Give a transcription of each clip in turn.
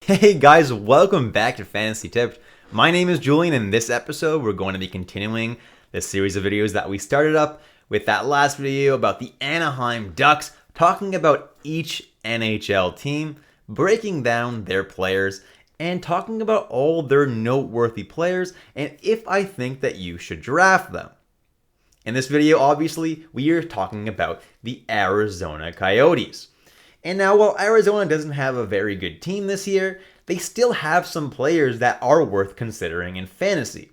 Hey guys, welcome back to Fantasy Tips. My name is Julian, and in this episode we're going to be continuing the series of videos that we started up with that last video about the Anaheim Ducks, talking about each NHL team, breaking down their players, and talking about all their noteworthy players and if I think that you should draft them. In this video, obviously, we are talking about the Arizona Coyotes. And now, while Arizona doesn't have a very good team this year, they still have some players that are worth considering in fantasy.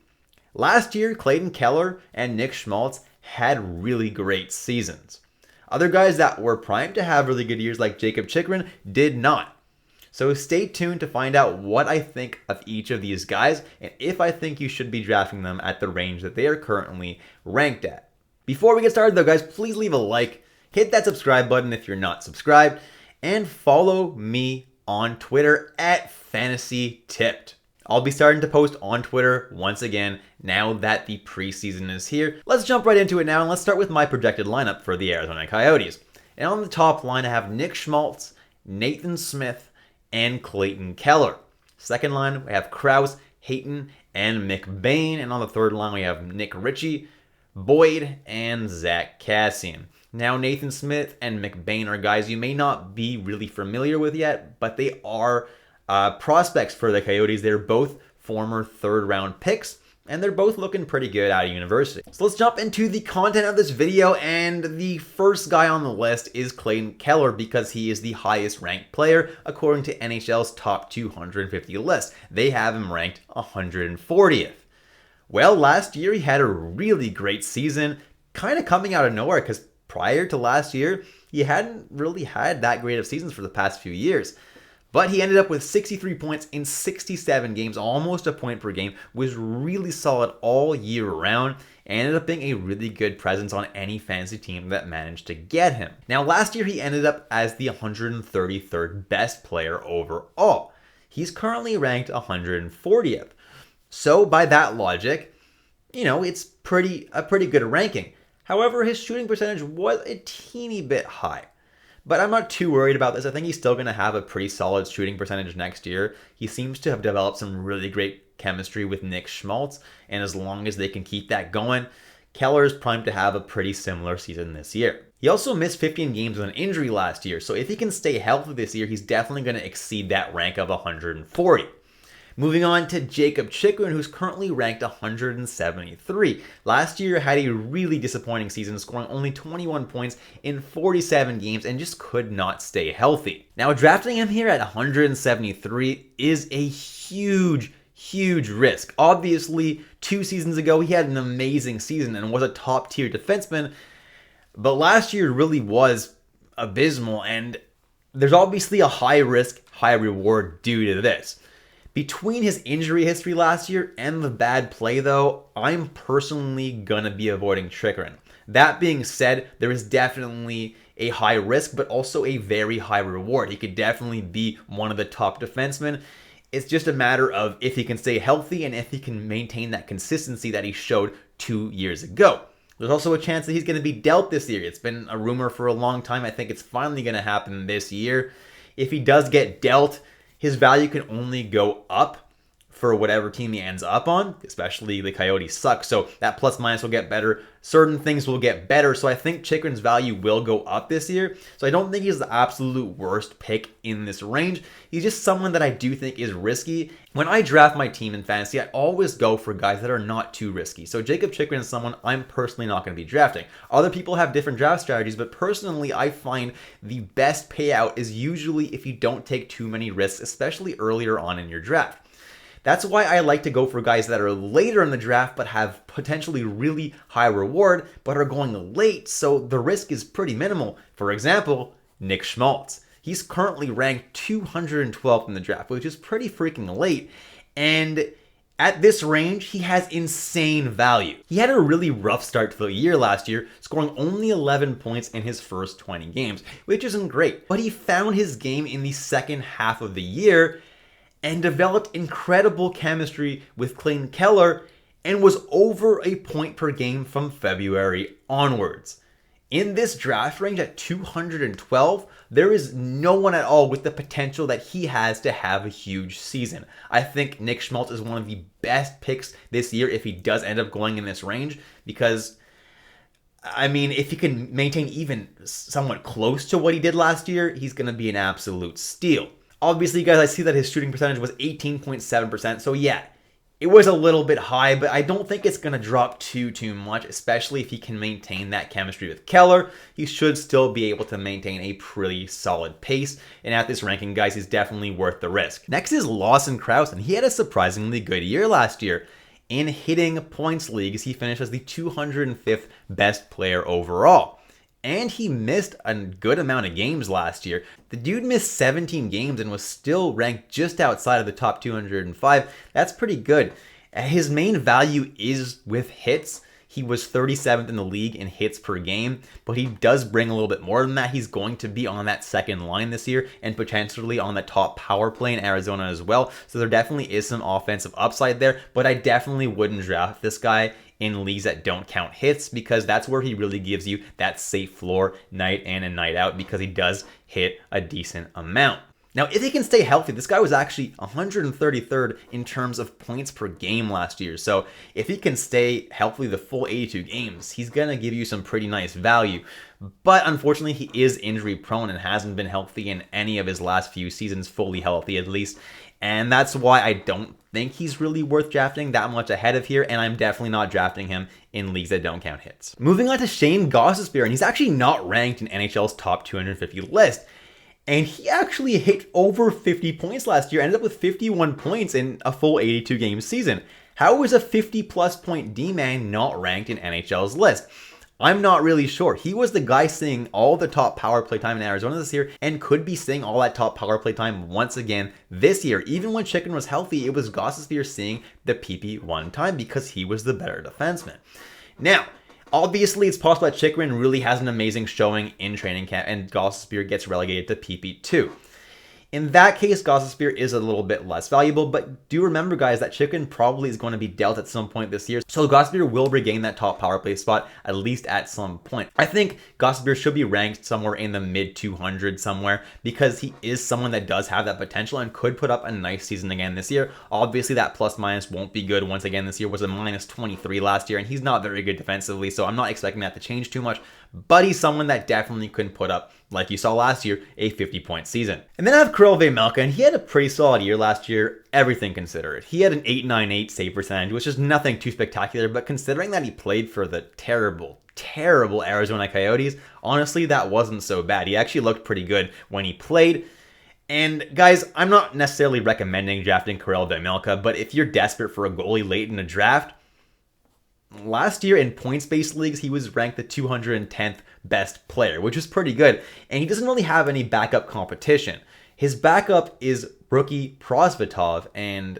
Last year, Clayton Keller and Schmaltz had really great seasons. Other guys that were primed to have really good years like Chychrun did not. So stay tuned to find out what I think of each of these guys and if I think you should be drafting them at the range that they are currently ranked at. Before we get started though, guys, please leave a like, hit that subscribe button if you're not subscribed, and follow me on Twitter at FantasyTipped. I'll be starting to post on Twitter once again now that the preseason is here. Let's jump right into it now, and let's start with my projected lineup for the Arizona Coyotes. And on the top line, I have Schmaltz, Nathan Smith, and Clayton Keller. Second line, we have Crouse, Chychrun, and McBain. And on the third line, we have Ritchie, Boyd, and Zach Kassian. Now, Nathan Smith and McBain are guys you may not be really familiar with yet, but they are prospects for the Coyotes. They're both former third-round picks, and they're both looking pretty good out of university. So let's jump into the content of this video, and the first guy on the list is Clayton Keller because he is the highest-ranked player according to NHL's top 250 list. They have him ranked 140th. Well, last year he had a really great season, kind of coming out of nowhere because prior to last year, he hadn't really had that great of seasons for the past few years. But he ended up with 63 points in 67 games, almost a point per game, was really solid all year round, and ended up being a really good presence on any fantasy team that managed to get him. Now, last year he ended up as the 133rd best player overall. He's currently ranked 140th. So by that logic, it's a pretty good ranking. However, his shooting percentage was a teeny bit high. But I'm not too worried about this. I think he's still going to have a pretty solid shooting percentage next year. He seems to have developed some really great chemistry with Schmaltz, and as long as they can keep that going, Keller is primed to have a pretty similar season this year. He also missed 15 games with an injury last year, so if he can stay healthy this year, he's definitely going to exceed that rank of 140. Moving on to Chychrun, who's currently ranked 173. Last year had a really disappointing season, scoring only 21 points in 47 games and just could not stay healthy. Now, drafting him here at 173 is a huge risk. Obviously, 2 seasons ago, he had an amazing season and was a top-tier defenseman, but last year really was abysmal, and there's obviously a high risk, high reward due to this. Between his injury history last year and the bad play, though, I'm personally going to be avoiding Chychrun. That being said, there is definitely a high risk, but also a very high reward. He could definitely be one of the top defensemen. It's just a matter of if he can stay healthy and if he can maintain that consistency that he showed 2 years ago. There's also a chance that he's going to be dealt this year. It's been a rumor for a long time. I think it's finally going to happen this year. If he does get dealt, his value can only go up for whatever team he ends up on, especially the Coyotes suck, so that plus minus will get better. Certain things will get better, so I think Chychrun's value will go up this year. So I don't think he's the absolute worst pick in this range. He's just someone that I do think is risky. When I draft my team in fantasy, I always go for guys that are not too risky. So Chychrun is someone I'm personally not going to be drafting. Other people have different draft strategies, but personally I find the best payout is usually if you don't take too many risks, especially earlier on in your draft. That's why I like to go for guys that are later in the draft but have potentially really high reward but are going late, so the risk is pretty minimal. For example, Schmaltz. He's currently ranked 212th in the draft, which is pretty freaking late, and at this range, he has insane value. He had a really rough start to the year last year, scoring only 11 points in his first 20 games, which isn't great, but he found his game in the second half of the year and developed incredible chemistry with Clayton Keller and was over a point per game from February onwards. In this draft range at 212, there is no one at all with the potential that he has to have a huge season. I think Nick Schmaltz is one of the best picks this year if he does end up going in this range, because I mean, if he can maintain even somewhat close to what he did last year, he's going to be an absolute steal. Obviously, guys, I see that his shooting percentage was 18.7%, so yeah, it was a little bit high, but I don't think it's going to drop too much, especially if he can maintain that chemistry with Keller. He should still be able to maintain a pretty solid pace, and at this ranking, guys, he's definitely worth the risk. Next is Lawson Crouse, and he had a surprisingly good year last year. In hitting points leagues, he finished as the 205th best player overall. And he missed a good amount of games last year. The dude missed 17 games and was still ranked just outside of the top 205. That's pretty good. His main value is with hits. He was 37th in the league in hits per game, but he does bring a little bit more than that. He's going to be on that second line this year and potentially on the top power play in Arizona as well. So there definitely is some offensive upside there, but I definitely wouldn't draft this guy in leagues that don't count hits, because that's where he really gives you that safe floor night in and night out, because he does hit a decent amount. Now, if he can stay healthy, this guy was actually 133rd in terms of points per game last year. So if he can stay healthy the full 82 games, he's going to give you some pretty nice value. But unfortunately, he is injury prone and hasn't been healthy in any of his last few seasons, fully healthy at least. And that's why I don't think he's really worth drafting that much ahead of here, and I'm definitely not drafting him in leagues that don't count hits. Moving on to Shayne Gostisbehere, and he's actually not ranked in NHL's top 250 list. And he actually hit over 50 points last year, ended up with 51 points in a full 82 game season. How is a 50-plus point D-man not ranked in NHL's list? I'm not really sure. He was the guy seeing all the top power play time in Arizona this year and could be seeing all that top power play time once again this year. Even when Chychrun was healthy, it was Gostisbehere seeing the PP1 time because he was the better defenseman. Now, obviously, it's possible that Chychrun really has an amazing showing in training camp and Gostisbehere gets relegated to PP2. In that case, Gostisbehere is a little bit less valuable, but do remember, guys, that Chychrun probably is going to be dealt at some point this year, so Gostisbehere will regain that top power play spot at least at some point. I think Gostisbehere should be ranked somewhere in the mid-200s somewhere, because he is someone that does have that potential and could put up a nice season again this year. Obviously, that plus-minus won't be good once again this year. Was a minus 23 last year, and he's not very good defensively, so I'm not expecting that to change too mumuch, but he's someone that definitely couldn't put up, like you saw last year, a 50-point season. And then I have Karel Vejmelka, and he had a pretty solid year last year, everything considered. He had an .898 save percentage, which is nothing too spectacular, but considering that he played for the terrible Arizona Coyotes, honestly, that wasn't so bad. He actually looked pretty good when he played. And guys, I'm not necessarily recommending drafting Karel Vejmelka, but if you're desperate for a goalie late in a draft, last year in points-based leagues, he was ranked the 210th best player, which is pretty good. And he doesn't really have any backup competition. His backup is rookie Prosvetov, and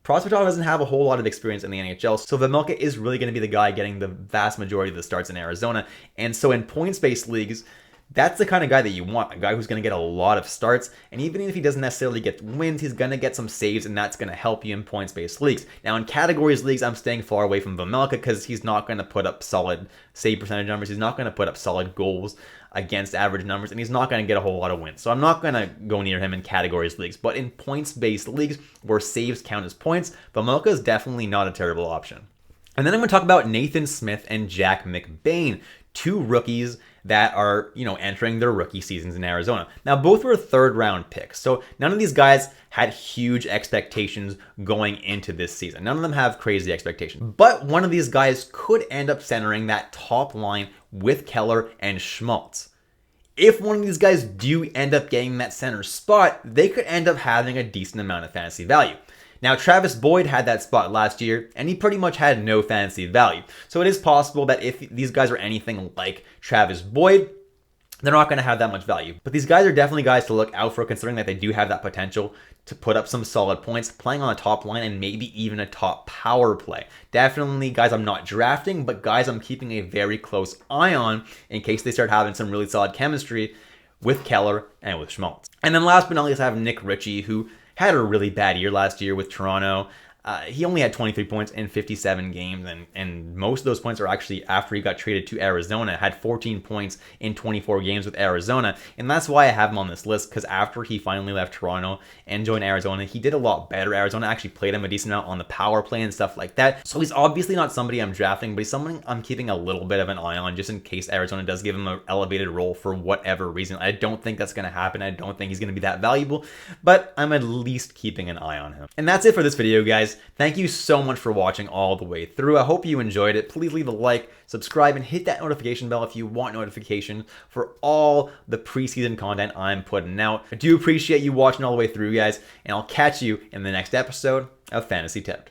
Prosvetov doesn't have a whole lot of experience in the NHL, so Vejmelka is really going to be the guy getting the vast majority of the starts in Arizona. And so in points-based leagues, that's the kind of guy that you want, a guy who's going to get a lot of starts, and even if he doesn't necessarily get wins, he's going to get some saves, and that's going to help you in points-based leagues. Now, in categories leagues, I'm staying far away from Vejmelka because he's not going to put up solid save percentage numbers, he's not going to put up solid goals against average numbers, and he's not going to get a whole lot of wins. So I'm not going to go near him in categories leagues, but in points-based leagues where saves count as points, Vejmelka is definitely not a terrible option. And then I'm going to talk about Nathan Smith and Jack McBain, two rookies that are, entering their rookie seasons in Arizona. Now, both were third-round picks, so none of these guys had huge expectations going into this season. None of them have crazy expectations. But one of these guys could end up centering that top line with Keller and Schmaltz. If one of these guys do end up getting that center spot, they could end up having a decent amount of fantasy value. Now, Travis Boyd had that spot last year, and he pretty much had no fantasy value. So it is possible that if these guys are anything like Travis Boyd, they're not going to have that much value. But these guys are definitely guys to look out for, considering that they do have that potential to put up some solid points, playing on a top line and maybe even a top power play. Definitely guys I'm not drafting, but guys I'm keeping a very close eye on in case they start having some really solid chemistry with Keller and with Schmaltz. And then last but not least, I have Ritchie, who had a really bad year last year with Toronto. He only had 23 points in 57 games, and most of those points are actually after he got traded to Arizona. Had 14 points in 24 games with Arizona, and that's why I have him on this list, because after he finally left Toronto and joined Arizona, he did a lot better. Arizona actually played him a decent amount on the power play and stuff like that. So he's obviously not somebody I'm drafting, but he's someone I'm keeping a little bit of an eye on, just in case Arizona does give him an elevated role for whatever reason. I don't think that's going to happen. I don't think he's going to be that valuable, but I'm at least keeping an eye on him. And that's it for this video, guys. Thank you so much for watching all the way through. I hope you enjoyed it. Please leave a like, subscribe, and hit that notification bell if you want notifications for all the preseason content I'm putting out. I do appreciate you watching all the way through, guys, and I'll catch you in the next episode of Fantasy Tipped.